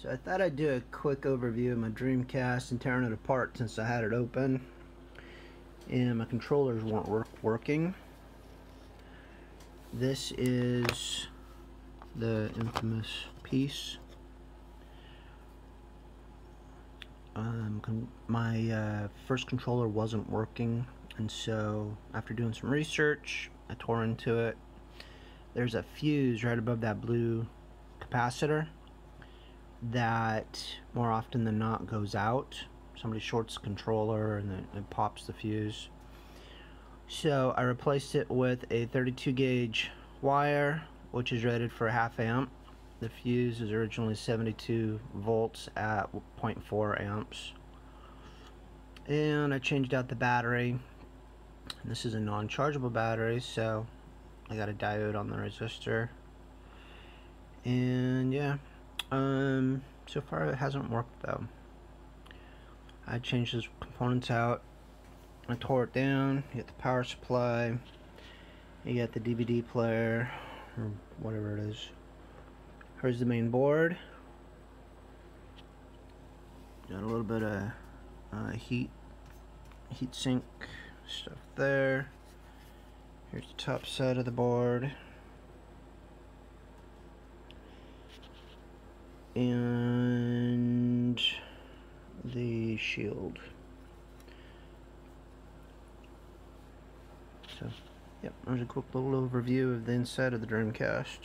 So I thought I'd do a quick overview of my Dreamcast and tearing it apart since I had it open and my controllers weren't working. This is the infamous piece. My first controller wasn't working, and so after doing some research I tore into it. There's a fuse right above that blue capacitor that more often than not goes out. Somebody shorts the controller and then it pops the fuse. So I replaced it with a 32 gauge wire, which is rated for a ½ amp. The fuse is originally 72 volts at 0.4 amps. And I changed out the battery. And this is a non-chargeable battery, so I got a diode on the resistor. And yeah, so far it hasn't worked though. I changed those components out. I tore it down. You get the power supply. You get the DVD player, or whatever it is. Here's the main board. Got a little bit of heat sink stuff there. Here's the top side of the board. And the shield. So, yep, there's a quick little overview of the inside of the Dreamcast.